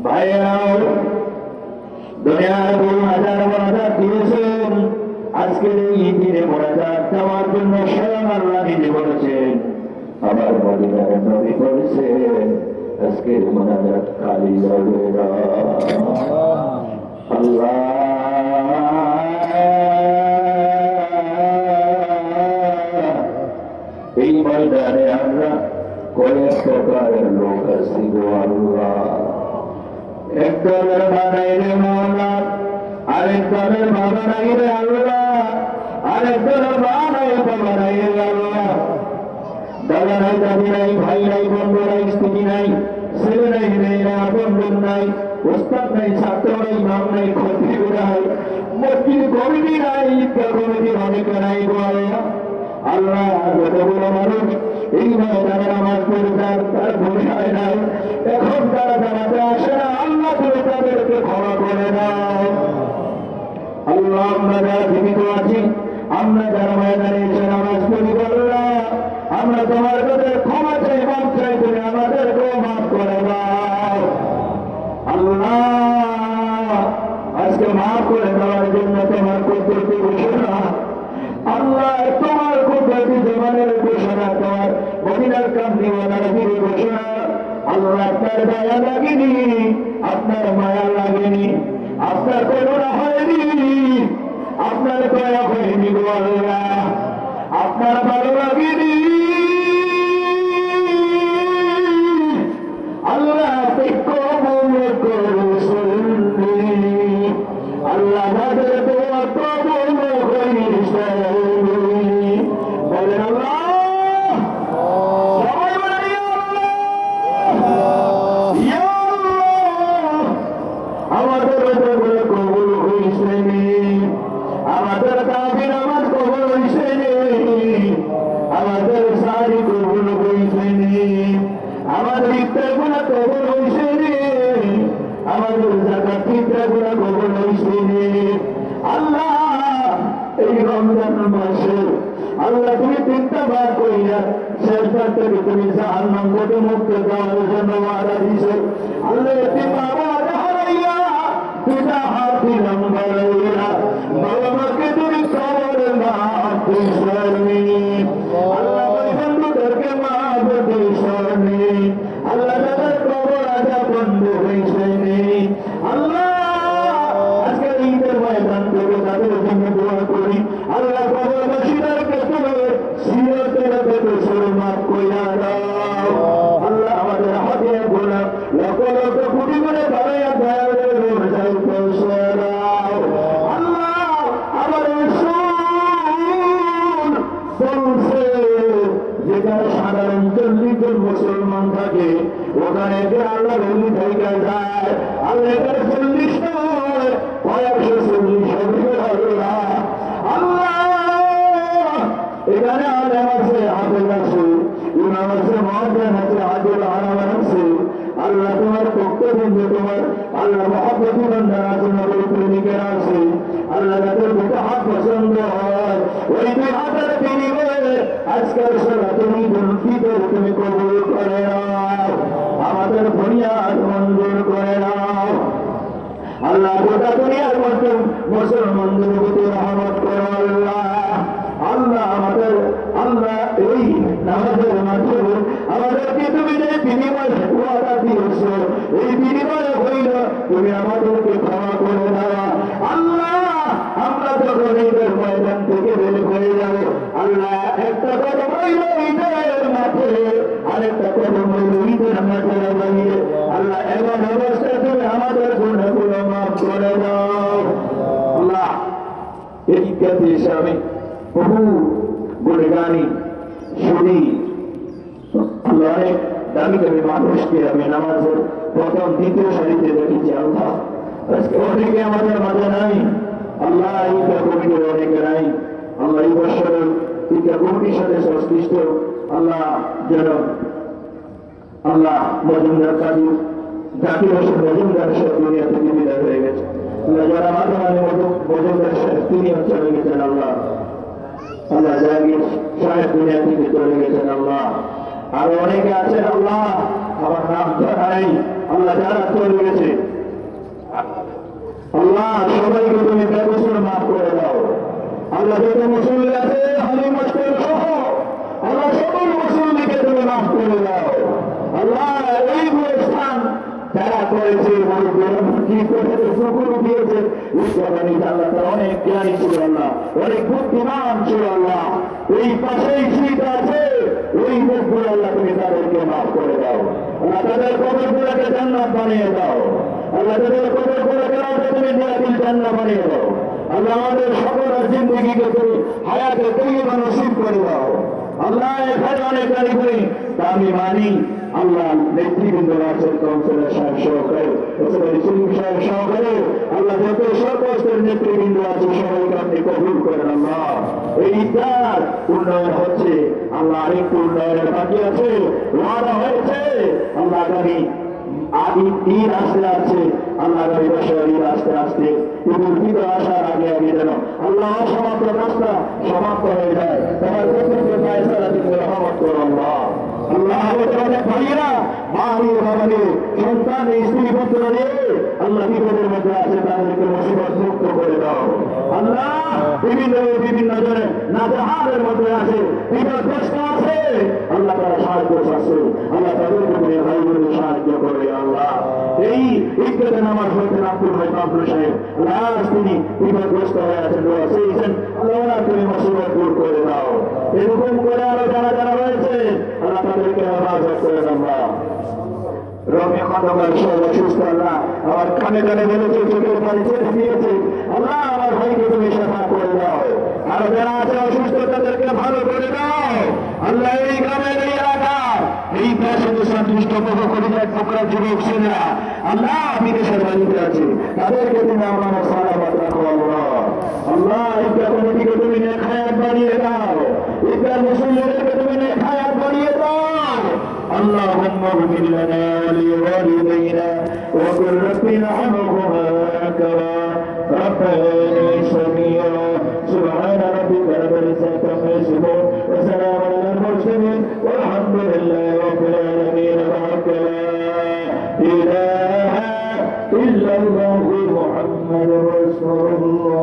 ভাইয়েরাও দুনিয়ার বহু হাজার হাজার দিয়েছেন, আজকের এই দিনে মোনাজাত দেওয়ার জন্য স্বয়ং আল্লাহ নিজে বলেছেন। আমার মদিনার নবী বলেছেন আজকের মোনাজাত খালি যাবে না। আল্লাহ এই ময়দানে আমরা কয়েক প্রকারের লোক আছি গো আল্লাহ। এক দলের বানাইলে মাওলা, আরেক দলের বানাইলে আল্লাহ, আরেক দলের বানাইলে আল্লাহ। দাদা নাই, দাদি নাই, ভাই নাই, বন্ধু নাই, স্ত্রী নাই, ছেলে নাই, মেয়ে নাই, বন্ধু নাই, ওস্তাদ নাই, ছাত্র নাই, ইমাম নাই, খতিব নাই, মসজিদ কমিটি নাই, ঈদগাহ কমিটি অনেকে নাই গো আল্লাহ। আল্লাহ যতগুলো মানুষ এই ময়দানে নামাজ পড়ে যান, তার ভূমিকায় নাই, এখন তারা জানাতে আসে না, আল্লাহ তুমি তাদেরকে ক্ষমা করে দাও। আল্লাহ আমরা যারা জীবিত আছি, আমরা যারা ময়দানে এসে নামাজ পড়ি আল্লাহ, আমরা তোমার কাছে ক্ষমা চাই, মাফ চাই, তুমি আমাদেরকেও মাফ করে দাও। আল্লাহ আজকে মাফ করে দেওয়ার জন্য তোমার কুদরতি ঘোষণা, আল্লাহ তোমার কুদরতি জবানের ঘোষণা, তোমার মদিনার কামদিওয়ালার দিকে ঘোষণা। আল্লাহ আপনার দয়া লাগেনি, আপনার মায়া লাগেনি, আপনার করুণা হয়নি, আপনার দয়া হয়নি গো আল্লাহ, আপনার ভালো লাগেনি। আল্লাহ কবুল করুন, আল্লাহ আমাদের দোয়া কবুল করিস। বলেন আল্লাহ, সবাই বলেন ইয়া আল্লাহ। আমাদের দোয়া কবুল হইছে নি, আমাদের দাবি নামাজ কবুল হইছে নি, আমাদের সারি কবুল হইছে নি, আমাদের ইফতারগুলো কবুল হইছে নি, আমাদের যাকাত ফিতরাগুলো কবুল হইছে নি। আল্লাহ এই রমজান মাসে আল্লাহ তুমি তিনটা বার কইরা শেষবার থেকে তুমি জাহান্নাম থেকে মুক্ত দেওয়ার জন্য ওয়াদা দিছো। আল্লাহ এতিমা ওয়াদা হারাইয়া পিতা হাতি নাম্বার হইয়া বাবা মাকে তুমি কবর মাফ দিছনি। আল্লাহ ভাই বন্ধুদেরকে মাফ দিছনি। আল্লাহ তাদের কবর আজা বন্ধ হয়েছে নি। আল্লাহ আজকে ঈদের ময়দান থেকে তাদের জন্য দোয়া করি, আল্লাহ কবরবাসীদেরকে তুমি সিরাতের বেদসর মাফ কইরা দাও। আল্লাহ আমাদের হাতে গোনা লক্ষ লক্ষ কোটি করে বাড়াইয়া দয়ালের রোজায় পৌঁছে দাও। আল্লাহ আমাদের শুন বলছে যেখানে সাধারণ 40 জন মুসলমান থাকে ওখানে যে আল্লাহ রলি থেকে যায়, আল্লাহ এখানে 40 নয়, কয়েকশো 40 আল্লাহ। আল্লাহ এখানে আলেম আছে, হাফেজ আছে, ইমাম আছে, মুয়াজ্জিন আছে, আদিল আলাম আছে। আল্লাহ তোমার পক্ষ থেকে তোমার আল্লাহ মহব্বতি বান্দা আছে, নবীর প্রেমিকেরা আছে। আল্লাহ যাদের দুটো হাত পছন্দ হয় ওই দুই হাতের বিনিময়ে আজকের সালাতুল ঈদুল ফিতর তুমি কবুল করে নাও, আমাদের বুনিয়াদ মঞ্জুর করে নাও। আল্লাহ গোটা দুনিয়ার মধ্যে মুসলমানদের প্রতি রহমত করো আল্লাহ। আল্লাহ আমাদের আল্লাহ এই নামাজের মাধ্যমে আমাদেরকে তুমি যে বিনিময় ওয়াদা দিয়েছ এই বিনিময় হইল তুমি আমাদেরকে ক্ষমা করে দেওয়া। আল্লাহ আমরা যখন ঈদের ময়দান থেকে বের হয়ে যাব, আল্লাহ একটা কদম হইল ঈদের মাঠে, আরেকটা কদম হইল ঈদের মাঠে লাগিয়ে। আল্লাহ এমন অবস্থায় তুমি আমাদের গুণাগুলো মাফ করে দাও। আল্লাহ এই ইত্যাদি হিসাবে বহু গুণগানী শুনি, অনেক দামি দামি মানুষকে আমি নামাজের প্রথম দ্বিতীয় সারিতে দেখেছি। আল্লাহ আজকে অনেকে আমাদের মাঝে নাই, আল্লাহ ঈদগাহ কমিটির অনেকে নাই। আল্লাহ এই বছরের ঈদগাহ কমিটির সাথে সংশ্লিষ্ট আল্লাহ যেন আল্লাহ মজুমদার কাজী জাকির হোসেন মজুমদার সাহেব দুনিয়া থেকে বিদায় হয়ে গেছে। যারা মাঝে মাঝে মজুমদার সাহেব তিনি চলে গেছেন আল্লাহ, আল্লাহ জাহাঙ্গীর সাহেব দুনিয়া থেকে চলে গেছেন আল্লাহ, আরো অনেকে আছেন আল্লাহ আমার নাম জানাই আল্লাহ যারা চলে গেছে আল্লাহ সবাইকে তুমি বেকসুর মাফ করে দাও আল্লাহ যত মুসল্লি আছে হালি মুশকিল সহ আল্লাহ সকল মুসল্লিকে তুমি মাফ করে দাও আল্লাহ এই স্থান যারা করেছে কি করেছে শুকুর দিয়েছে আল্লাহ তারা অনেক জ্ঞানী ছিল আল্লাহ অনেক বুদ্ধিমান ছিল আল্লাহ এই পাশেই শীত আছে ওই মুখগুলো আল্লাহ তুমি তাদেরকে মাফ করে দাও আল্লাহ তাদের কবরগুলোকে জান্নাত বানিয়ে দাও আল্লাহ তাদের কবরগুলোকে তুমি নিরাপদ জান্নাত বানিয়ে দাও আল্লাহ আমাদের সকলের জিন্দগিকে তুমি হায়াতে তৈবা নসিব করে দাও আল্লাহ এখানে অনেক গাড়ি করি তা আমি মানি আল্লাহ নেতৃবৃন্দ আছেন কাউন্সিলর সাহেব সহকারে সিলিম সাহেব সহকারে আল্লাহ যত সর্বস্তরের নেতৃবৃন্দ আছে সবাইকে আপনি কবুল করেন আল্লাহ এই ঈদগার উন্নয়ন হচ্ছে আল্লাহ আরেকটু উন্নয়নের বাকি আছে ওয়াদা হয়েছে আল্লাহ আগামী ঈদ আসতে আসছে আল্লাহ আগামী বছর ঈদ আসতে আসতে ঈদুল ফিতর আসার আগে আগে যেন আল্লাহ সমাপ্ত রাস্তা সমাপ্ত হয়ে যায় তোমার প্রকৃত ফায়সালা তুমি রহমত করো আল্লাহ আল্লাহ আমাদের ভাইয়েরা মানি বাবাকে সন্তান স্ত্রী পুত্র নিয়ে আল্লাহ বিপদের মধ্যে আছে তাদেরকে মুসিবত মুক্ত করে দাও আল্লাহ বিভিন্ন জনে নাজাহারের মধ্যে আছে বিপদগ্রস্ত আছে আল্লাহ তারা সাহায্য চাচ্ছে আল্লাহ তাদেরকে তুমি ভাইগুলোকে সাহায্য করে আল্লাহ এই ঈদগাহে নামাজ হয়েছেন আব্দুল ভাই বাবুল সাহেব আজ তিনি বিপদগ্রস্ত হয়ে আছেন দোয়া চেয়েছেন আল্লাহ তুমি মুসিবত দূর করে দাও এরকম করে আরো যারা যারা রয়েছে আল্লাহ তাদেরকে হেফাজত করে আল্লাহ রবি খন্দকার সব অসুস্থ আল্লাহ আমার কানে কানে বলেছে চোখের পানি ছেড়ে দিয়েছে আল্লাহ আমার ভাইকে তুমি সেবা করে দাও আর যারা আছে অসুস্থ তাদেরকে ভালো করে দাও আল্লাহ এই গ্রামের এই এলাকা এই দেশে সন্তুষ্ট প্রোগ্রাম যুবক ছেলেরা আল্লাহ বিদেশের বাড়িতে আছে তাদেরকে তুমি আমার সালামত রাখো আল্লাহ আল্লাহ ঈদগাহ কমিটিকে তুমি নেখায়াত বানিয়ে দাও ঈদগাহ মুসল্লিদেরকে তুমি নেখায়াত বানিয়ে দাও اللهم اغفر لنا ولوالدينا وقل رب ارحمهما كما ربياني صغيرا سبحان ربك رب العزة عما يصفون وسلام على المرسلين والحمد لله رب العالمين معك لا اله الا الله محمد رسول الله